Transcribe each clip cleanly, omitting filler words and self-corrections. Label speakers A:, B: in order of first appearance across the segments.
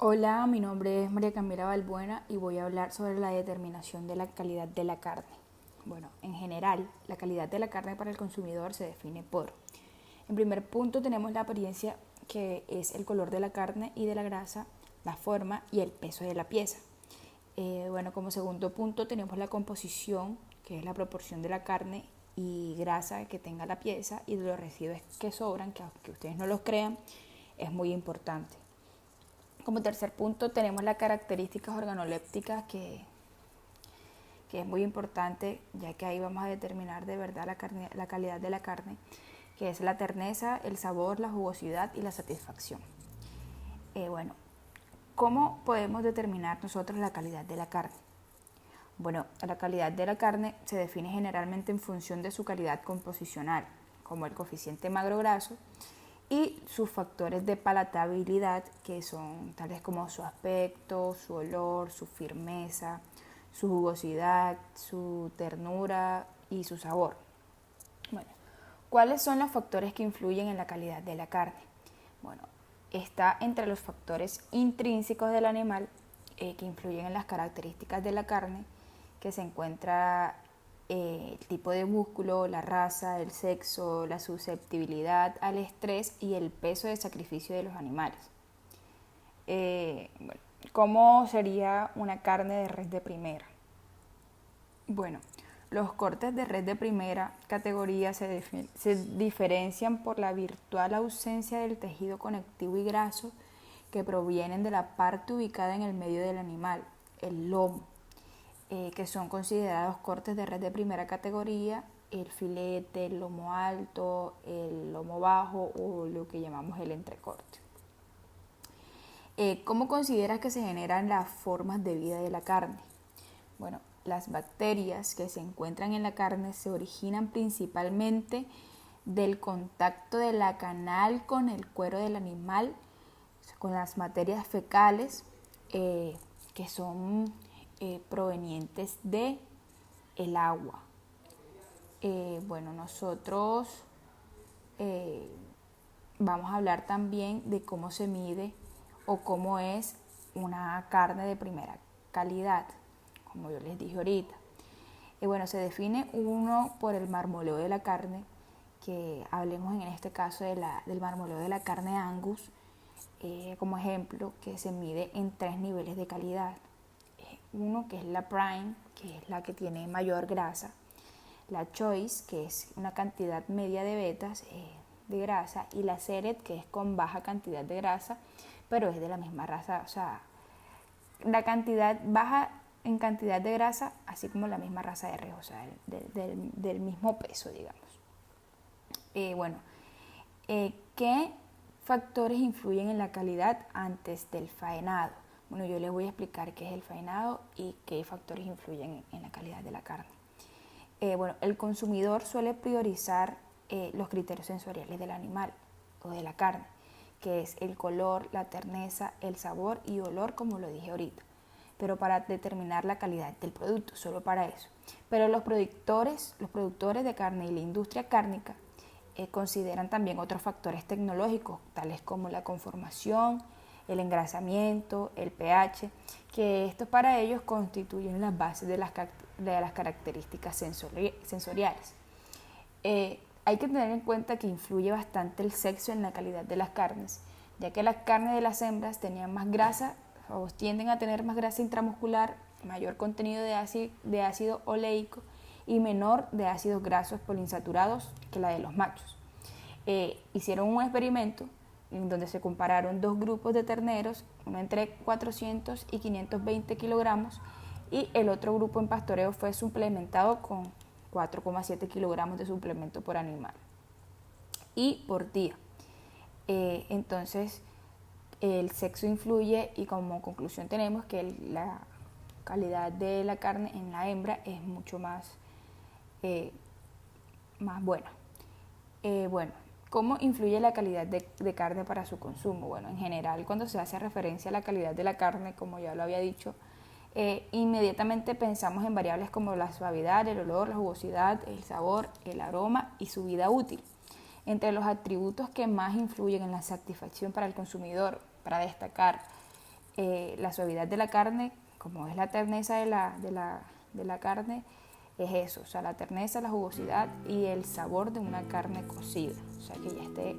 A: Hola, mi nombre es María Camila Balbuena y voy a hablar sobre la determinación de la calidad de la carne. Bueno, en general, la calidad de la carne para el consumidor se define por, en primer punto tenemos la apariencia, que es el color de la carne y de la grasa, la forma y el peso de la pieza. Como segundo punto tenemos la composición, que es la proporción de la carne y grasa que tenga la pieza y de los residuos que sobran, que aunque ustedes no los crean, es muy importante. Como tercer punto tenemos las características organolépticas que es muy importante, ya que ahí vamos a determinar de verdad la calidad de la carne, que es la terneza, el sabor, la jugosidad y la satisfacción. Eh, bueno, ¿Cómo podemos determinar nosotros la calidad de la carne? Bueno, la calidad de la carne se define generalmente en función de su calidad composicional, como el coeficiente magro-graso, y sus factores de palatabilidad, que son tales como su aspecto, su olor, su firmeza, su jugosidad, su ternura y su sabor. Bueno, ¿cuáles son los factores que influyen en la calidad de la carne? Bueno, está entre los factores intrínsecos del animal que influyen en las características de la carne, que se encuentra el tipo de músculo, la raza, el sexo, la susceptibilidad al estrés y el peso de sacrificio de los animales. Eh, bueno, ¿Cómo sería una carne de res de primera? Bueno, los cortes de res de primera categoría se diferencian por la virtual ausencia del tejido conectivo y graso que provienen de la parte ubicada en el medio del animal, el lomo, que son considerados cortes de res de primera categoría, el filete, el lomo alto, el lomo bajo o lo que llamamos el entrecorte. ¿Cómo consideras que se generan las formas de vida de la carne? Bueno, las bacterias que se encuentran en la carne se originan principalmente del contacto de la canal con el cuero del animal, con las materias fecales que son provenientes de el agua. Nosotros eh, vamos a hablar también de cómo se mide o cómo es una carne de primera calidad, como yo les dije ahorita. Se define uno por el marmoleo de la carne, que hablemos en este caso del marmoleo de la carne Angus, como ejemplo, que se mide en 3 niveles de calidad. Uno que es la Prime, que es la que tiene mayor grasa, la Choice, que es una cantidad media de betas de grasa, y la Sered, que es con baja cantidad de grasa, pero es de la misma raza, o sea, la cantidad baja en cantidad de grasa, así como la misma raza de res, o sea, del mismo peso, digamos. Eh, bueno, ¿Qué factores influyen en la calidad antes del faenado? Bueno, yo les voy a explicar qué es el faenado y qué factores influyen en la calidad de la carne. El consumidor suele priorizar los criterios sensoriales del animal o de la carne, que es el color, la terneza, el sabor y olor, como lo dije ahorita, pero para determinar la calidad del producto, solo para eso. Pero los productores de carne y la industria cárnica consideran también otros factores tecnológicos, tales como la conformación, el engrasamiento, el pH, que estos para ellos constituyen las bases de las características sensoriales. Hay que tener en cuenta que influye bastante el sexo en la calidad de las carnes, ya que las carnes de las hembras tenían más grasa o tienden a tener más grasa intramuscular, mayor contenido de ácido oleico y menor de ácidos grasos poliinsaturados que la de los machos. Hicieron un experimento en donde se compararon dos grupos de terneros, uno entre 400 y 520 kilogramos y el otro grupo en pastoreo fue suplementado con 4,7 kilogramos de suplemento por animal y por día. Entonces, el sexo influye y como conclusión tenemos que la calidad de la carne en la hembra es mucho más buena. ¿Cómo influye la calidad de carne para su consumo? Bueno, en general, cuando se hace referencia a la calidad de la carne, como ya lo había dicho, inmediatamente pensamos en variables como la suavidad, el olor, la jugosidad, el sabor, el aroma y su vida útil. Entre los atributos que más influyen en la satisfacción para el consumidor, para destacar la suavidad de la carne, como es la terneza de la carne, es eso, o sea, la terneza, la jugosidad y el sabor de una carne cocida, o sea, que ya esté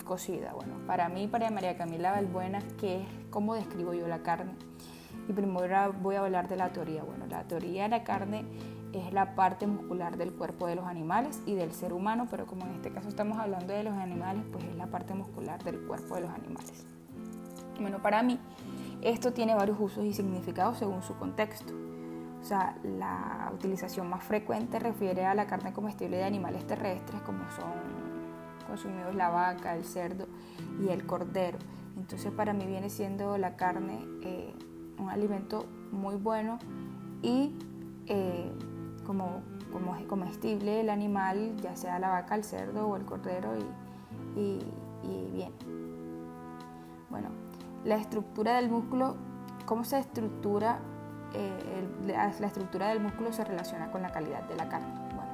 A: cocida. Bueno, para mí, para María Camila Balbuena, ¿qué es cómo describo yo la carne? Y primero voy a hablar de la teoría. Bueno, la teoría de la carne es la parte muscular del cuerpo de los animales y del ser humano, pero como en este caso estamos hablando de los animales, pues es la parte muscular del cuerpo de los animales. Bueno, para mí esto tiene varios usos y significados según su contexto. O sea, la utilización más frecuente refiere a la carne comestible de animales terrestres, como son consumidos la vaca, el cerdo y el cordero. Entonces para mí viene siendo la carne un alimento muy bueno y como es comestible el animal, ya sea la vaca, el cerdo o el cordero, y bien. Bueno, la estructura del músculo, ¿cómo se estructura? La estructura del músculo se relaciona con la calidad de la carne. Bueno,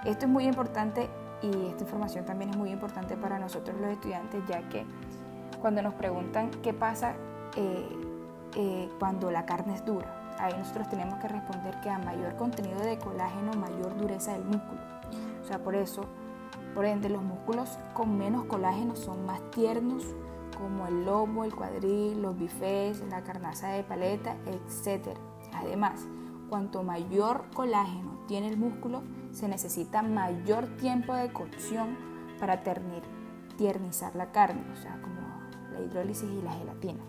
A: esto es muy importante y esta información también es muy importante para nosotros los estudiantes, ya que cuando nos preguntan qué pasa cuando la carne es dura, ahí nosotros tenemos que responder que a mayor contenido de colágeno, mayor dureza del músculo. O sea, por ende, los músculos con menos colágeno son más tiernos, como el lomo, el cuadril, los bíceps, la carnaza de paleta, etc. Además, cuanto mayor colágeno tiene el músculo, se necesita mayor tiempo de cocción para tiernizar la carne, o sea, como la hidrólisis y la gelatina.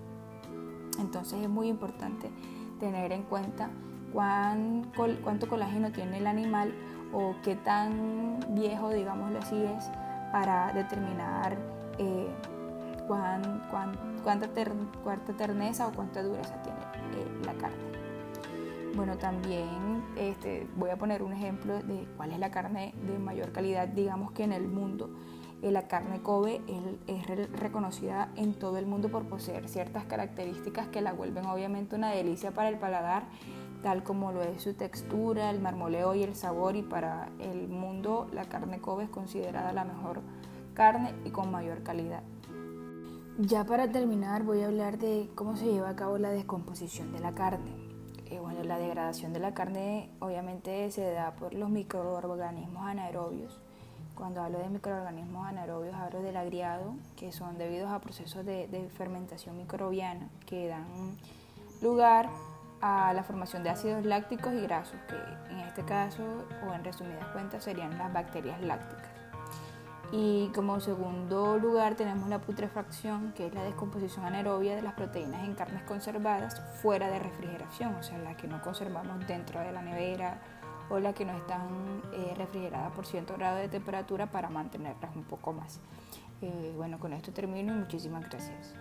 A: Entonces es muy importante tener en cuenta cuánto colágeno tiene el animal o qué tan viejo, digámoslo así, es para determinar cuánta terneza o cuánta dureza tiene la carne. Bueno, también voy a poner un ejemplo de cuál es la carne de mayor calidad, digamos que en el mundo. La carne Kobe es reconocida en todo el mundo por poseer ciertas características que la vuelven obviamente una delicia para el paladar, tal como lo es su textura, el marmoleo y el sabor, y para el mundo la carne Kobe es considerada la mejor carne y con mayor calidad. Ya para terminar voy a hablar de cómo se lleva a cabo la descomposición de la carne. Bueno, la degradación de la carne obviamente se da por los microorganismos anaerobios. Cuando hablo de microorganismos anaerobios hablo del agriado, que son debidos a procesos de fermentación microbiana que dan lugar a la formación de ácidos lácticos y grasos, que en este caso, o en resumidas cuentas, serían las bacterias lácticas. Y como segundo lugar tenemos la putrefacción, que es la descomposición anaerobia de las proteínas en carnes conservadas fuera de refrigeración, o sea, las que no conservamos dentro de la nevera o las que no están refrigeradas por cierto grado de temperatura para mantenerlas un poco más. Bueno, con esto termino y muchísimas gracias.